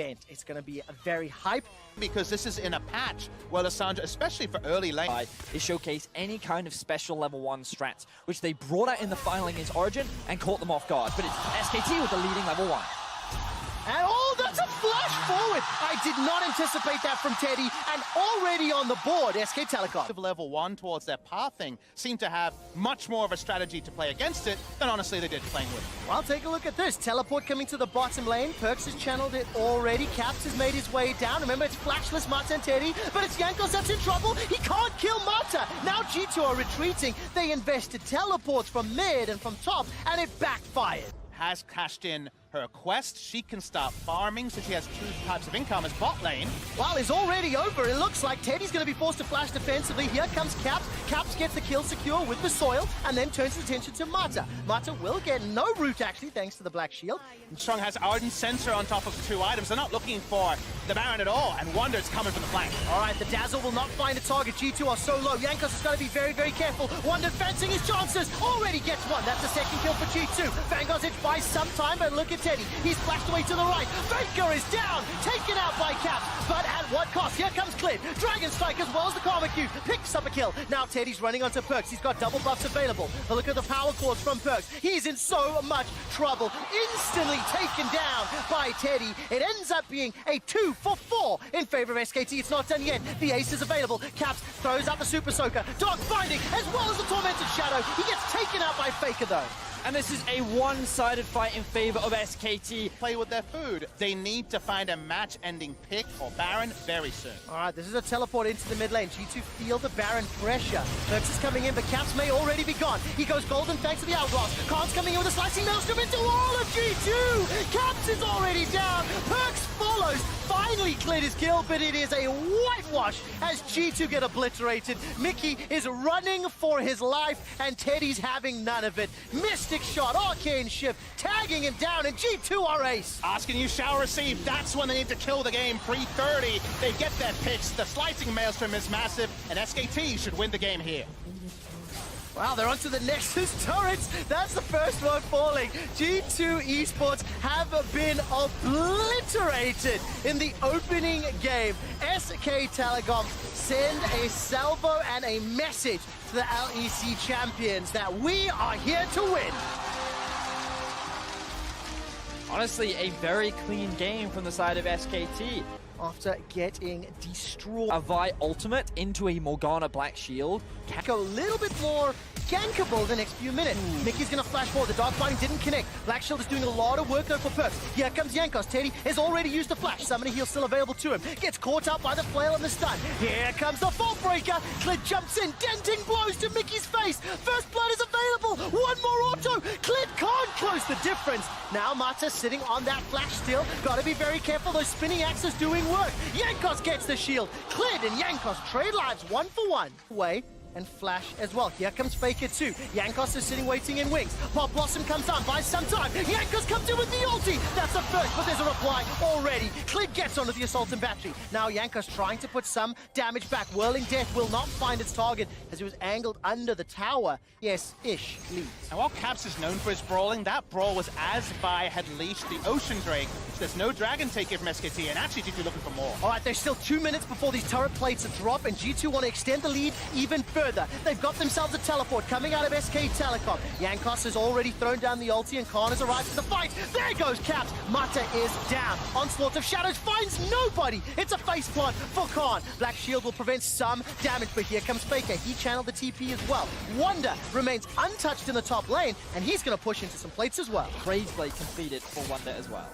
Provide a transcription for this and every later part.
event. It's going to be a very hype. Because this is in a patch where Lissandra, especially for early lane, is showcase any kind of special level 1 strats, which they brought out in the final against Origin and caught them off guard. But it's SKT with the leading level 1. And oh, that's a flash forward. I did not anticipate that from Teddy. And already on the board, SK Telecom. Level 1 towards their pathing seemed to have much more of a strategy to play against it than honestly they did playing with it. Well, take a look at this. Teleport coming to the bottom lane. Perkz has channeled it already. Caps has made his way down. Remember, it's flashless Mata and Teddy, but it's Jankos that's in trouble. He can't kill Mata. Now G2 are retreating. They invested teleports from mid and from top, and it backfired. Has cashed in her quest. She can start farming, so she has 2 types of income as bot lane. Well, it's already over. It looks like Teddy's going to be forced to flash defensively. Here comes Caps. Caps gets the kill secure with the soil and then turns his attention to Mata. Mata will get no root, actually, thanks to the Black Shield. And Strong has Ardent Sensor on top of 2 items. They're not looking for the Baron at all, and Wonder's coming from the flank. All right, the Dazzle will not find a target. G2 are so low. Jankos has got to be very, very careful. Wonder fencing his chances. Already gets one. That's a second kill for G2. Vanguard's it buys some time, but look at Teddy. He's flashed away to the right. Faker is down, taken out by Caps, but at what cost? Here comes Clid. Dragon Strike as well as the Karma Cube. Picks up a kill. Now Teddy's running onto Perkz. He's got double buffs available. But look at the power chords from Perkz. He's in so much trouble. Instantly taken down by Teddy. It ends up being a 2 for 4 in favor of SKT. It's not done yet. The ace is available. Caps throws out the Super Soaker. Dark Binding as well as the Tormented Shadow. He gets taken out by Faker though. And this is a one-sided fight in favor of SKT. Play with their food. They need to find a match-ending pick or Baron very soon. All right, this is a teleport into the mid lane. G2 feel the Baron pressure. Perkz is coming in, but Caps may already be gone. He goes golden thanks to the Outlaws. Khan's coming in with a slicing maelstrom into all of G2. Caps is already down. Perkz follows. Finally cleared his kill, but it is a whitewash as G2 get obliterated. Mickey is running for his life, and Teddy's having none of it. Mystic shot, arcane shift, tagging him down, and G2 are ace. Asking you shall receive. That's when they need to kill the game. Pre-30, they get their picks. The slicing maelstrom is massive, and SKT should win the game here. Wow, they're onto the Nexus turrets. That's the first one falling. G2 Esports have been obliterated in the opening game. SK Telecom send a salvo and a message to the LEC champions that we are here to win. Honestly, a very clean game from the side of SKT. After getting destroyed. A Vi ultimate into a Morgana Black Shield. Go a little bit more gankable the next few minutes. Mickey's gonna flash forward. The Dark Binding didn't connect. Black Shield is doing a lot of work though for Perkz. Here comes Jankos. Teddy has already used the flash. Summoning heal still available to him. Gets caught up by the flail and the stun. Here comes the Fault Breaker. Clid jumps in, denting blows to Mickey's face. First blood is available. One more auto. Clid can't close the difference. Now Mata sitting on that flash still. Gotta be very careful. Those spinning axes doing work. Jankos gets the shield. Clid and Jankos trade lives 1 for 1. Way. And flash as well. Here comes Faker too. Jankos is sitting waiting in wings. Pop Blossom comes on, buys some time. Jankos comes in with the ulti. That's a first, but there's a reply already. Clid gets onto the Assault and Battery. Now Jankos trying to put some damage back. Whirling Death will not find its target as he was angled under the tower. Yes, Ish leads. And while Caps is known for his brawling, that brawl was as Vi had leashed the Ocean Drake. So there's no Dragon take here from SKT, and actually G2 looking for more. All right, there's still 2 minutes before these turret plates drop, and G2 want to extend the lead even further. They've got themselves a teleport coming out of SK Telecom. Jankos has already thrown down the ulti, and Khan has arrived to the fight. There goes Caps. Mata is down. Onslaught of Shadows finds nobody. It's a face plant for Khan. Black Shield will prevent some damage, but here comes Faker. He channeled the TP as well. Wonder remains untouched in the top lane, and he's going to push into some plates as well. Rage Blade completed for Wonder as well.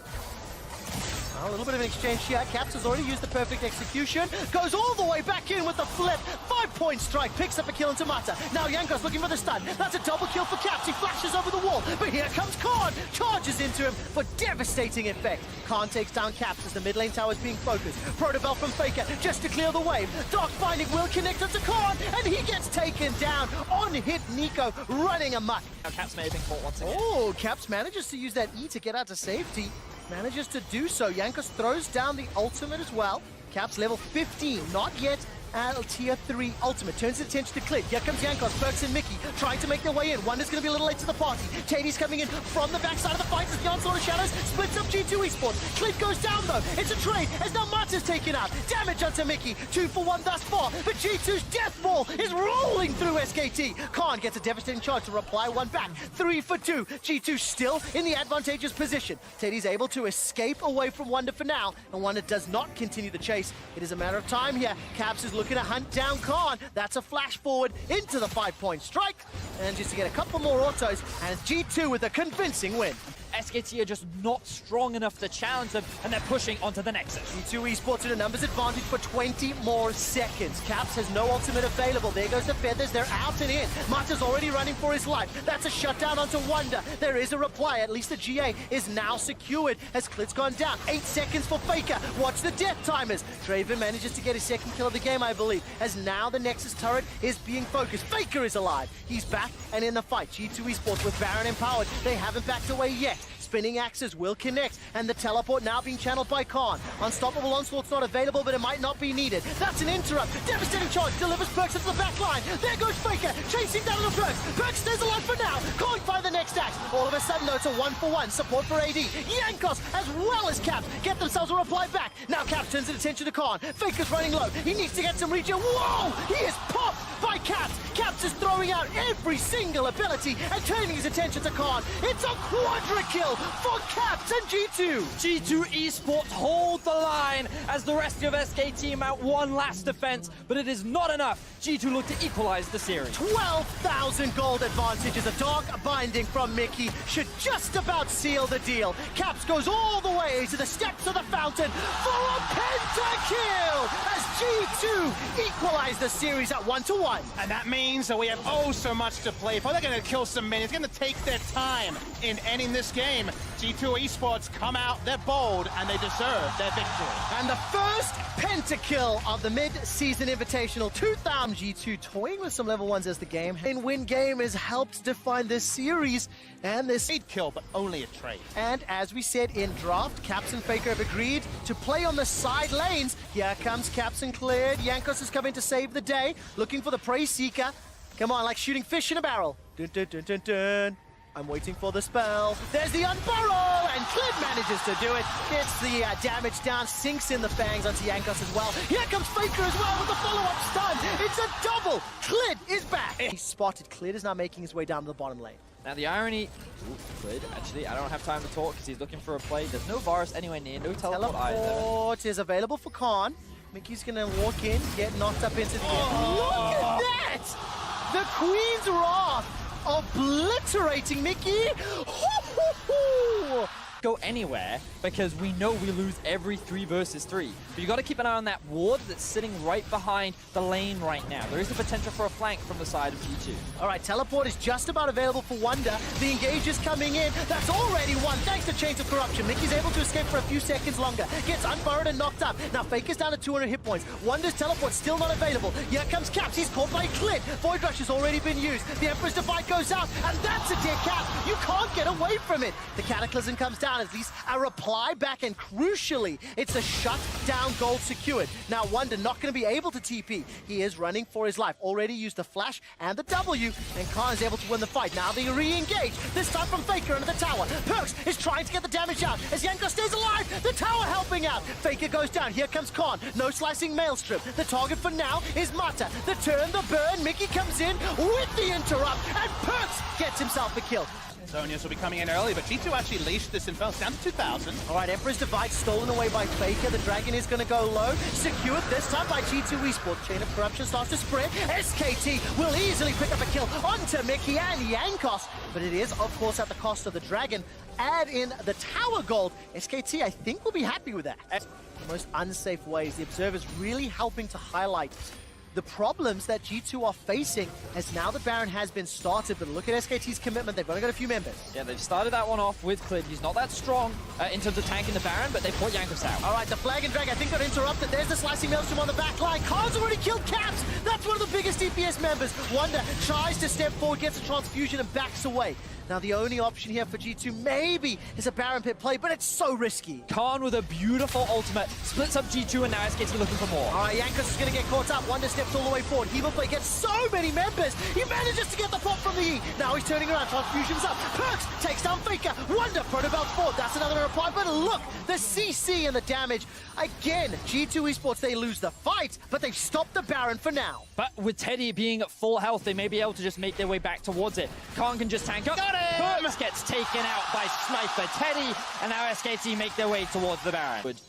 A little bit of an exchange here. Caps has already used the perfect execution. Goes all the way back in with the flip. 5-point strike. Picks up a kill into Mata. Now Jankos looking for the stun. That's a double kill for Caps. He flashes over the wall. But here comes Khan. Charges into him for devastating effect. Khan takes down Caps as the mid lane tower is being focused. Protobell from Faker just to clear the wave. Dark Binding will connect onto Khan. And he gets taken down. On hit Nico running amok. Now Caps may have been caught once again. Oh, Caps manages to use that E to get out to safety. Manages to do so. Jankos throws down the ultimate as well. Caps level 15, not yet tier 3 ultimate. Turns his attention to Clint. Here comes Yankos, Perks and Mickey trying to make their way in. Wonder's going to be a little late to the party. Tady's coming in from the backside of the fight as the onslaught of shadows splits up G2 Esports. Clint goes down though. It's a trade as now Marta's taken out. Damage onto Mickey. 2 for 1 thus far. But G2's death ball is rolling through SKT. Khan gets a devastating charge to reply 1 back. 3 for 2. G2 still in the advantageous position. Tady's able to escape away from Wonder for now, and Wonder does not continue the chase. It is a matter of time here. Caps is looking to hunt down Khan. That's a flash forward into the 5-point strike. And just to get a couple more autos, and it's G2 with a convincing win. SKT are just not strong enough to challenge them, and they're pushing onto the Nexus. G2 Esports at a numbers advantage for 20 more seconds. Caps has no ultimate available. There goes the feathers. They're out and in. Mata's already running for his life. That's a shutdown onto Wonder. There is a reply. At least the GA is now secured as Clit's gone down. 8 seconds for Faker. Watch the death timers. Draven manages to get his second kill of the game, I believe, as now the Nexus turret is being focused. Faker is alive. He's back and in the fight. G2 Esports with Baron empowered. They haven't backed away yet. Spinning axes will connect, and the teleport now being channeled by Khan. Unstoppable onslaught's not available, but it might not be needed. That's an interrupt. Devastating charge delivers Perks into the back line. There goes Faker, chasing down the Perks. Perks stays alive for now. Can't find the next axe. All of a sudden, though, it's a 1-for-1 support for AD. Yankos, as well as Caps, get themselves a reply back. Now Caps turns his attention to Khan. Faker's running low. He needs to get some regen. Whoa! He is popped by Caps. Caps is throwing out every single ability and turning his attention to Khan. It's a quadra kill for Caps and G2. G2 Esports hold the line as the rest of SKT mount one last defense, but it is not enough. G2 look to equalize the series. 12,000 gold advantage as a dog binding from Mickey should just about seal the deal. Caps goes all the way to the steps of the fountain for a pentakill as G2 equalize the series at 1-1. And that means that we have oh so much to play for. They're going to kill some minions. It's going to take their time in ending this game. G2 Esports come out, they're bold, and they deserve their victory. And the first pentakill of the mid-season invitational 2000. G2 toying with some level 1s as the game. Win game has helped define this series and this Trade kill, but only a trade. And as we said in draft, Caps and Faker have agreed to play on the side lanes. Here comes Caps and cleared. Yankos is coming to save the day, looking for the Prey Seeker. Come on, like shooting fish in a barrel. Dun, dun, dun, dun, dun. I'm waiting for the spell. There's the unburrow, and Clint manages to do it. Gets the damage down, sinks in the fangs onto Yankos as well. Here comes Faker as well with the follow-up stun. It's a double. Clint is back. He's spotted. Clint is now making his way down to the bottom lane. Now the irony, Clid, actually, I don't have time to talk because he's looking for a play. There's no Varus anywhere near, no teleport either. Teleport is available for Khan. Mickey's gonna walk in, get knocked up into the game. Look at that! The Queen's Wrath obliterating Mickey. Go anywhere because we know we lose every 3 versus 3. But you got to keep an eye on that ward that's sitting right behind the lane right now. There is the potential for a flank from the side of G2. All right, teleport is just about available for Wonder. The engage is coming in. That's already won thanks to Chains of Corruption. Mickey's able to escape for a few seconds longer. Gets unburrowed and knocked up. Now Faker's down to 200 hit points. Wonder's teleport still not available. Here comes Caps. He's caught by Clint. Void Rush has already been used. The Emperor's Divide goes out, and that's a dead Cap. You can't get away from it. The Cataclysm comes down. At least a reply back, and crucially, it's a shutdown gold secured. Now Wonder not going to be able to TP. He is running for his life. Already used the flash and the W, and Khan is able to win the fight. Now they re-engage, this time from Faker under the tower. Perks is trying to get the damage out as Yanko stays alive. The tower helping out. Faker goes down. Here comes Khan. No slicing Maelstrom. The target for now is Mata. The turn, the burn. Mickey comes in with the interrupt, and Perks gets himself a kill. Zonius will be coming in early, but G2 actually leashed this and fell down to 2,000. All right, Emperor's Divide stolen away by Faker. The Dragon is going to go low. Secured this time by G2 Esports. Chain of Corruption starts to spread. SKT will easily pick up a kill onto Mickey and Yankos, but it is, of course, at the cost of the Dragon. Add in the tower gold. SKT, I think, will be happy with that. The most unsafe ways. The Observer's really helping to highlight the problems that G2 are facing as now the Baron has been started. But look at SKT's commitment. They've only got a few members. Yeah, they've started that one off with Clid. He's not that strong in terms of tanking the Baron, but they put Jankos out. All right, the flag and drag, I think, got interrupted. There's the slicing maelstrom on the back line. Khan's already killed Caps. That's one of the biggest DPS members. Wonder tries to step forward, gets a transfusion, and backs away. Now, the only option here for G2 maybe is a Baron pit play, but it's so risky. Khan with a beautiful ultimate splits up G2, and now SKT looking for more. All right, Jankos is going to get caught up. Wonder steps all the way forward. He will play, gets so many members. He manages to get the pop from the E. Now he's turning around, transfusions up. Perks takes down Faker. Wonder, Protobelt forward. That's another reply, but look, the CC and the damage. Again, G2 Esports, they lose the fight, but they've stopped the Baron for now. But with Teddy being at full health, they may be able to just make their way back towards it. Khan can just tank up. Got him! Perks gets taken out by Sniper Teddy, and now SKT make their way towards the Baron. Would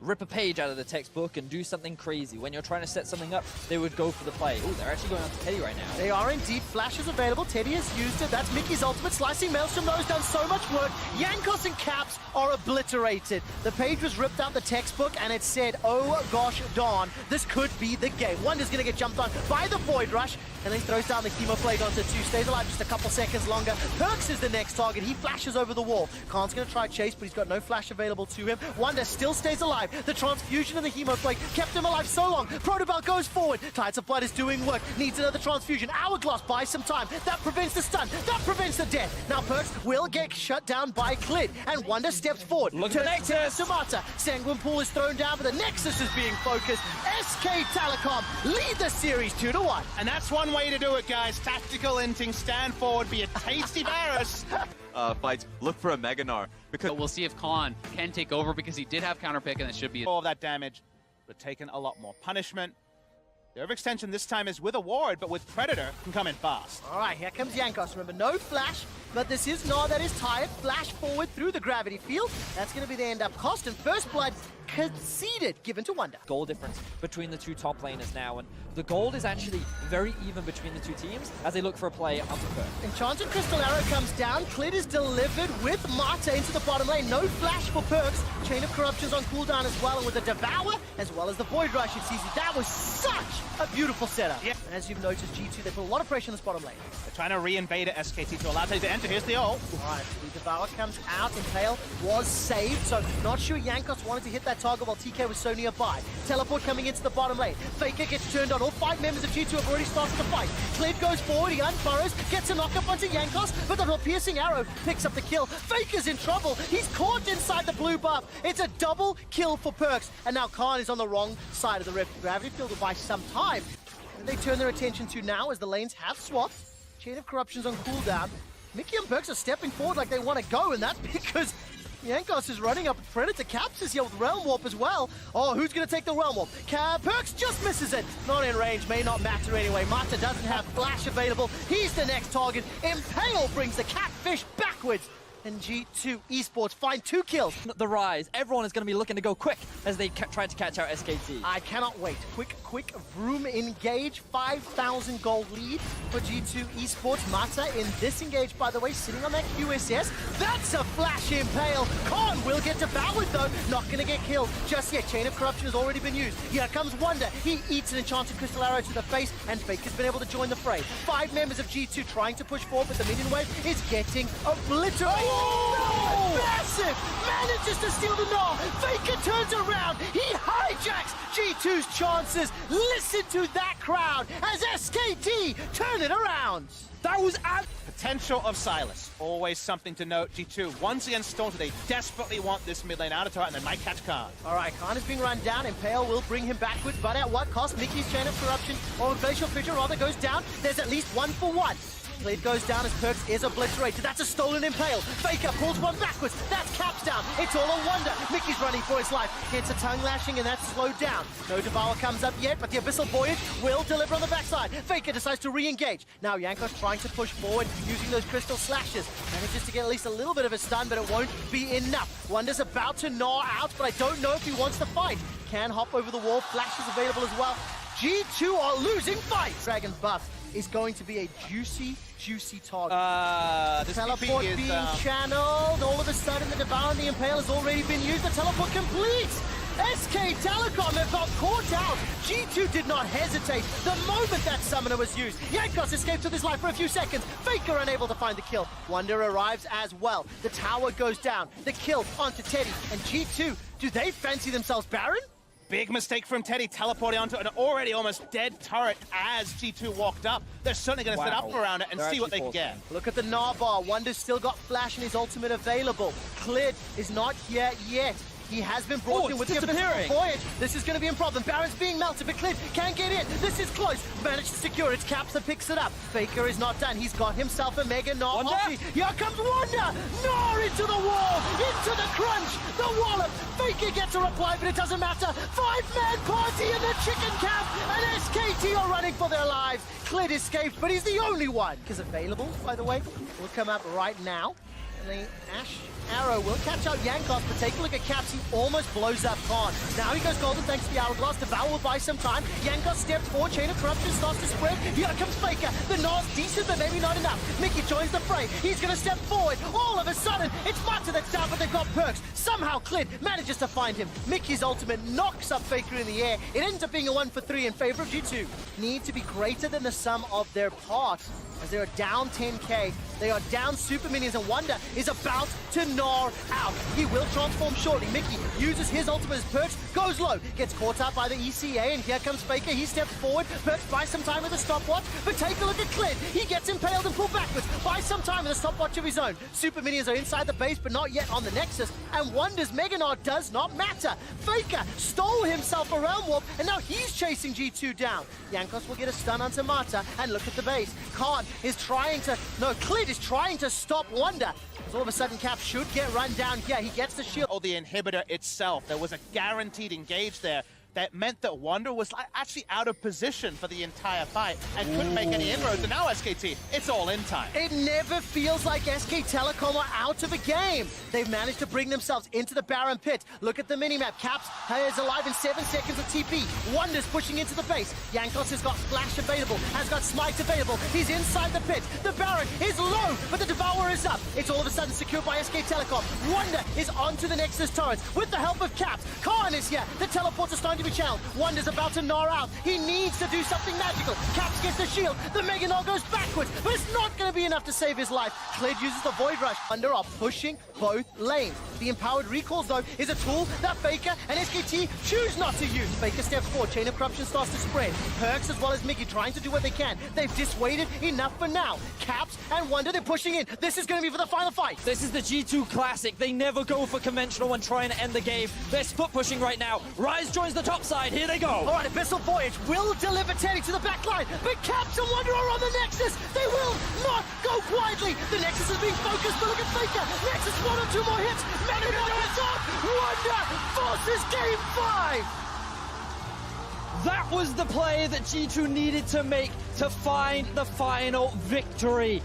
rip a page out of the textbook and do something crazy. When you're trying to set something up, they would go for the play. Oh, they're actually going after Teddy right now. They are indeed. Flash is available. Teddy has used it. That's Mickey's ultimate. Slicing Maelstrom, though, has done so much work. Jankos and Caps are obliterated. The page was ripped out the textbook, and it said, oh gosh darn, this could be the game. Wonder's going to get jumped on by the Void Rush, and then throws down the Chemo Plague onto 2. Stays alive just a couple seconds longer. Perks is the next target. He flashes over the wall. Khan's going to try chase, but he's got no flash available to him. Wonder still stays alive. The transfusion and the Chemo Plague kept him alive so long. Protobelt goes forward. Tides of Blood is doing work. Needs another transfusion. Hourglass buys some time. That prevents the stun. That prevents the death. Now Perks will get shut down by Clid, and Wonder steps forward. Look at the Nexus. Samata. Sanguine Pool is thrown down, but the Nexus is being focused. SK Telecom lead the series 2-1. And that's one way to do it, guys. Tactical inting, stand forward, be a tasty Varus. Fights, look for a Meganar. Because But we'll see if Khan can take over because he did have counter pick and it should be All of that damage, but taken a lot more punishment. The overextension this time is with a ward, but with Predator can come in fast. All right, here comes Jankos. Remember, no flash, but this is Gnar that is tired. Flash forward through the gravity field. That's going to be the end up cost, and first blood conceded, given to Wonder. Goal difference between the two top laners now, and the gold is actually very even between the two teams as they look for a play onto Perk. Enchanted Crystal Arrow comes down. Clid is delivered with Marta into the bottom lane. No flash for Perks. Chain of Corruption's on cooldown as well, and with the Devour, as well as the Void Rush, it's easy. That was such a beautiful setup. Yep. And as you've noticed, G2, they put a lot of pressure on this bottom lane. They're trying to re-invade at SKT to allow Teddy to enter. Here's the ult. All right, the Devour comes out. Impale was saved, so not sure Jankos wanted to hit that target while TK was so nearby. Teleport coming into the bottom lane. Faker gets turned on. All 5 members of G2 have already started the fight. Clid goes forward, he unfurrows, gets a knock-up onto Jankos, but the piercing arrow picks up the kill. Faker's in trouble. He's caught inside the blue buff. It's a double kill for Perks, and now Khan is on the wrong side of the rift. Gravity Field will buy some time. And they turn their attention to now as the lanes have swapped. Chain of Corruption's on cooldown. Mickey and Perks are stepping forward like they want to go, and that's because Jankos is running up. Predator Caps is here with Realm Warp as well. Oh, who's going to take the Realm Warp? Perks just misses it. Not in range, may not matter anyway. Mata doesn't have flash available. He's the next target. Impale brings the Catfish backwards. And G2 Esports find 2 kills. The rise, everyone is going to be looking to go quick as they try to catch out SKT. I cannot wait. Quick Vroom engage. 5,000 gold lead for G2 Esports. Mata in this engage, by the way, sitting on that QSS. That's a flash Impale. Khan will get devoured though. Not going to get killed just yet. Chain of Corruption has already been used. Here comes Wonder. He eats an Enchanted Crystal Arrow to the face, and Fake has been able to join the fray. 5 members of G2 trying to push forward, but the minion wave is getting obliterated. Oh, massive! Manages to steal the Gnar. Faker turns around. He hijacks G2's chances. Listen to that crowd as SKT turn it around. That was Potential of Silas. Always something to note. G2 once again Staunted. They desperately want this mid lane out of turret, and they might catch Khan. All right, Khan is being run down. Impale will bring him backwards, but at what cost? Mickey's Chain of Corruption, or Glacial Fissure rather, goes down. There's at least 1 for 1. Clid goes down as Perks is obliterated. That's a stolen Impale. Faker pulls one backwards. That's Caps down. It's all a Wonder. Mickey's running for his life. Gets a tongue lashing, and that's slowed down. No Devour comes up yet, but the Abyssal Voyage will deliver on the backside. Faker decides to re-engage. Now Jankos trying to push forward using those crystal slashes. Manages to get at least a little bit of a stun, but it won't be enough. Wonder's about to gnaw out, but I don't know if he wants to fight. Can hop over the wall. Flash is available as well. G2 are losing fights. Dragon buff is going to be a juicy target. This Teleport TP is, being channeled. All of a sudden, the Devour and the Impale has already been used. The teleport completes. SK Telecom have got caught out. G2 did not hesitate the moment that summoner was used. Jankos escaped with his life for a few seconds. Faker unable to find the kill. Wonder arrives as well. The tower goes down. The kill onto Teddy. And G2, do they fancy themselves Baron? Big mistake from Teddy, teleporting onto an already almost dead turret as G2 walked up. They're certainly going to set up around it and see what they can get. Look at the Narbar. Wonder's still got Flash and his ultimate available. Clid is not here yet. He has been brought in with the Abyssal Voyage. This is going to be a problem. Baron's being melted, but Clid can't get in. This is close. Managed to secure it. Caps that picks it up. Faker is not done. He's got himself a Mega Gnar. Here comes Wonder. Gnar into the wall. Into the crunch. The wallop. Faker gets a reply, but it doesn't matter. 5-man party in the chicken camp. And SKT are running for their lives. Clid escaped, but he's the only one. Is available, by the way. Will come up right now. And the Ash Arrow will catch out Jankos, but take a look at Caps. He almost blows up Khan. Now he goes golden thanks to the Hourglass. Devour will buy some time. Jankos steps forward. Chain of Corruption starts to spread. Here comes Faker. The Gnar's decent, but maybe not enough. Mickey joins the fray. He's going to step forward. All of a sudden, it's Mata that's down, but they've got perks. Somehow Clid manages to find him. Mickey's ultimate knocks up Faker in the air. It ends up being a 1-for-3 in favor of G2. Need to be greater than the sum of their parts, as they are down 10k. They are down super minions, and Wonder is about to Gnar out. He will transform shortly. Mickey uses his ultimate as perks, goes low, gets caught out by the ECA, and here comes Faker. He steps forward, perks buys some time with a stopwatch, but take a look at Clid. He gets impaled and pulled backwards, buys some time with a stopwatch of his own. Super minions are inside the base, but not yet on the Nexus, and Wonder's Mega Gnar does not matter. Faker stole himself a Realm Warp, and now he's chasing G2 down. Jankos will get a stun onto Mata, and look at the base. Khan is trying to, Clid is trying to stop Wonder. All of a sudden, Cap should get run down here. He gets the shield. Oh, the inhibitor itself. There was a guaranteed engage there. That meant that Wonder was actually out of position for the entire fight and couldn't make any inroads. And now SKT, it's all in time. It never feels like SK Telecom are out of a game. They've managed to bring themselves into the Baron pit. Look at the minimap. Caps is alive in 7 seconds of TP. Wonder's pushing into the base. Jankos has got Flash available, has got Smite available. He's inside the pit. The Baron is low, but the Devourer is up. It's all of a sudden secured by SK Telecom. Wonder is onto the Nexus turrets with the help of Caps. Khan is here. The teleports are starting to be challenged. Wonder's about to Gnar out. He needs to do something magical. Caps gets the shield. The Mega Gnar goes backwards, but it's not going to be enough to save his life. Clid uses the Void Rush. Wonder are pushing both lanes. The Empowered Recalls, though, is a tool that Faker and SKT choose not to use. Faker steps forward. Chain of Corruption starts to spread. Perks as well as Mickey trying to do what they can. They've dissuaded enough for now. Caps and Wonder, they're pushing in. This is going to be for the final fight. This is the G2 classic. They never go for conventional when trying to end the game. They're split pushing right now. Rise joins the top side. Here they go. All right, Abyssal Voyage will deliver Teddy to the back line, but Caps and Wonder are on the Nexus. They will not go quietly. The Nexus is being focused, but look at Faker. Nexus 1 or 2 more hits. Mega Gnar is up. Wonder forces game 5. That was the play that G2 needed to make to find the final victory.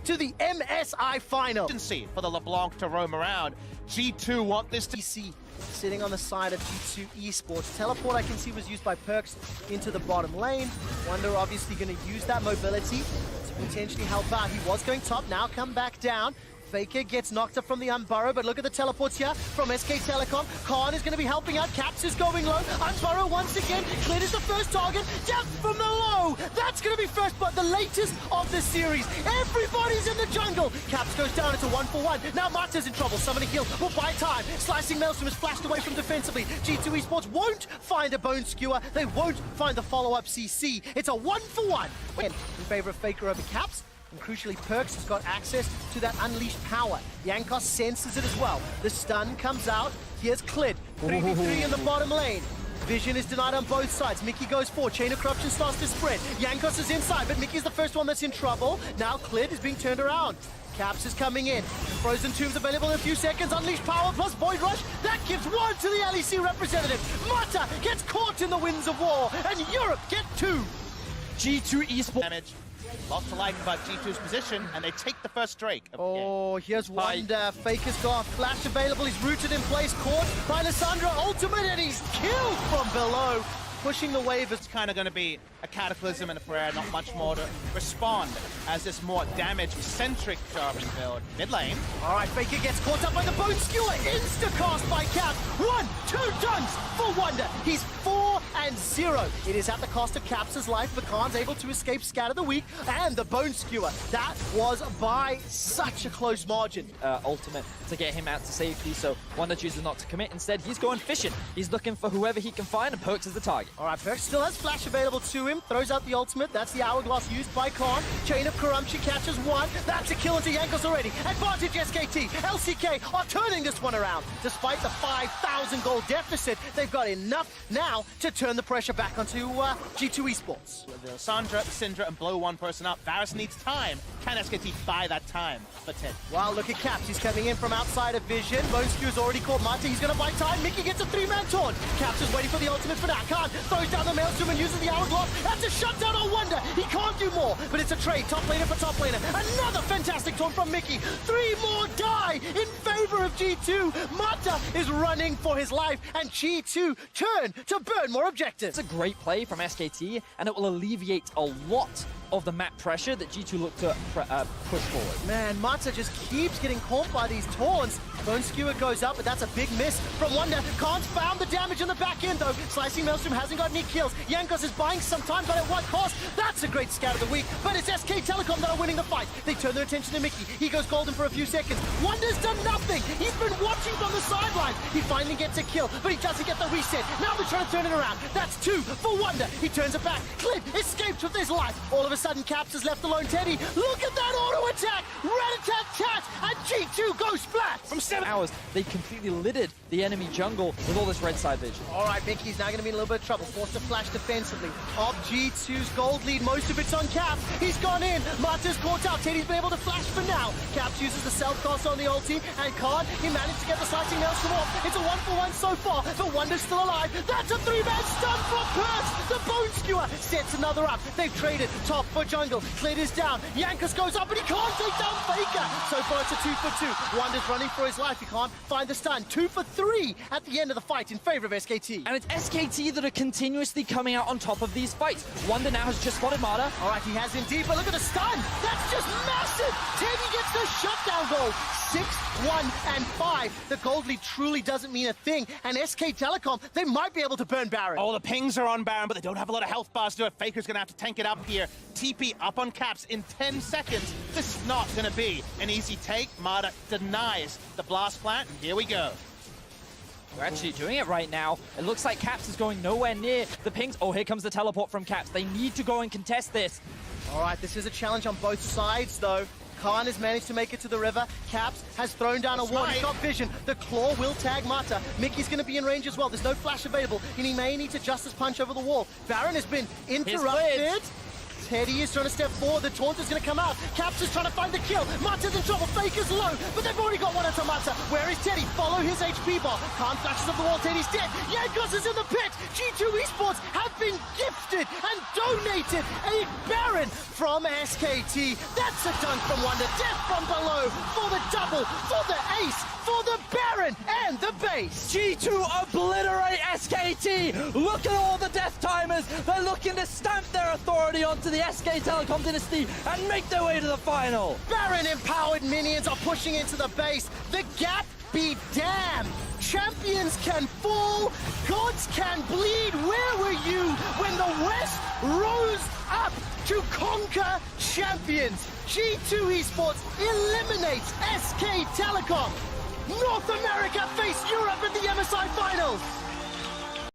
To the MSI final. For the LeBlanc to roam around. G2 want this to DC sitting on the side of G2 Esports. Teleport I can see was used by Perks into the bottom lane. Wonder obviously going to use that mobility to potentially help out. He was going top, now come back down. Faker gets knocked up from the Unburrow, but look at the teleports here from SK Telecom. Khan is going to be helping out. Caps is going low. Unburrow once again. Clid is the first target. Death from the low. That's going to be first, but the latest of the series. Everybody's in the jungle. Caps goes down. It's a 1-for-1. Now Mata's in trouble. Summoning heal will buy time. Slicing Maelstrom is flashed away from defensively. G2 Esports won't find a Bone Skewer. They won't find the follow-up CC. It's a 1-for-1. In favor of Faker over Caps. And crucially, Perks has got access to that unleashed power. Jankos senses it as well. The stun comes out. Here's Clid. 3v3 in the bottom lane. Vision is denied on both sides. Mickey goes forward. Chain of Corruption starts to spread. Jankos is inside, but Mickey's the first one that's in trouble. Now Clid is being turned around. Caps is coming in. Frozen Tombs available in a few seconds. Unleashed power plus Void Rush. That gives one to the LEC representative. Mata gets caught in the winds of war, and Europe get 2. G2 Esports. damage. Lots to like about G2's position, and they take the first Drake. Oh, here's Wonder. Faker's got Flash available. He's rooted in place, caught by Lissandra ultimate, and he's killed from below. pushing the wave. It's kind of going to be a Cataclysm and a Prayer, not much more to respond as this more damage-centric Jarvan build. Mid lane. All right, Faker gets caught up by the Bone Skewer. Insta-cast by Cap. 1, 2 dunks for Wonder. He's 4-0. It is at the cost of Caps' life, but Khan's able to escape Scat of the Week and the Bone Skewer. That was by such a close margin. Ultimate to get him out to safety, so Wonder chooses not to commit. Instead, he's going fishing. He's looking for whoever he can find, and Perks is the target. All right, Perks still has Flash available to him. Throws out the ultimate. That's the Hourglass used by Khan. Chain of Corruption catches one. That's a kill into Jankos already. Advantage SKT. LCK are turning this one around. Despite the 5,000 gold deficit, they've got enough now to turn the pressure back onto G2 Esports. The Sandra, Syndra, and blow one person up. Varus needs time. Can SKT buy that time for 10? Wow, look at Caps. He's coming in from outside of vision. Bone Skew's already caught Mata. He's going to buy time. Mickey gets a 3-man taunt. Caps is waiting for the ultimate for that. Khan throws down the Maelstrom and uses the Hourglass. That's a shutdown on Wonder. He can't do more, but it's a trade. Top laner for top laner. Another fantastic taunt from Mickey. 3 more die in favor of G2. Mata is running for his life, and G2 turn to burn more objectives. It's a great play from SKT, and it will alleviate a lot of the map pressure that G2 look to push forward. Man, Mata just keeps getting caught by these taunts. Bone Skewer goes up, but that's a big miss from Wonder. Can't found the damage in the back end, though. Slicing Maelstrom hasn't got any kills. Jankos is buying some time, but at what cost? That's a great scout of the week, but it's SK Telecom that are winning the fight. They turn their attention to Mickey. He goes golden for a few seconds. Wonder's done nothing. He's been watching from the sideline. He finally gets a kill, but he doesn't get the reset. Now they're trying to turn it around. That's 2 for Wonder. He turns it back. Clint escapes with his life. All of a sudden, Caps is left alone. Teddy, look at that auto attack. Rat-a-tat-tat, and G2 goes splat. From 7 hours, they completely littered the enemy jungle with all this red side vision. All right, Mickey's now going to be in a little bit of trouble. Forced to flash defensively. Of G2's gold lead, most of it's on Cap. He's gone in. Mata's caught out. Teddy's been able to flash for now. Caps uses the self-cast on the ulti, and Khan, he managed to get the slicing Maelstrom off. It's a 1-for-1 so far, but Wonder's still alive. That's a 3-man stun from Perks. The Bone Skewer sets another up. They've traded top for jungle. Clint is down. Jankos goes up, but he can't take down Faker. So far, it's a 2-for-2. Wonder's running for his life. He can't find the stun. 2 for 3 at the end of the fight in favor of SKT. And it's SKT that are continuously coming out on top of these fights. Wonder now has just spotted Mata. All right, he has indeed, but look at the stun. That's just massive. Teddy gets the shutdown goal. 6, 1, and 5. The gold lead truly doesn't mean a thing. And SK Telecom, they might be able to burn Baron. Oh, the pings are on Baron, but they don't have a lot of health bars to do it. Faker's going to have to tank it up here. TP up on Caps in 10 seconds. This is not going to be an easy take. Mata denies the blast plant, and here we go. We're actually doing it right now. It looks like Caps is going nowhere near the pings. Oh, here comes the teleport from Caps. They need to go and contest this. All right, this is a challenge on both sides, though. Khan has managed to make it to the river. Caps has thrown down a wall. He's got vision. The claw will tag Mata. Mickey's going to be in range as well. There's no flash available, and he may need to Justice Punch over the wall. Baron has been interrupted. Teddy is trying to step forward. The taunt is going to come out. Caps is trying to find the kill. Mata's in trouble. Faker's low, but they've already got one onto Mata. Where is Teddy? Follow his HP bar. Khan flashes up the wall. Teddy's dead. Jankos is in the pit. G2 Esports have been gifted and donated a Baron from SKT. That's a dunk from Wonder. Death from below for the double, for the ace, for the Baron and the base. G2 obliterate SKT. Look at all the death timers. They're looking to stamp their authority onto the SK Telecom dynasty and make their way to the final. Baron empowered minions are pushing into the base. The gap be damned. Champions can fall, gods can bleed. Where were you when the West rose up to conquer champions? G2 Esports eliminates SK Telecom. North America face Europe at the MSI Finals.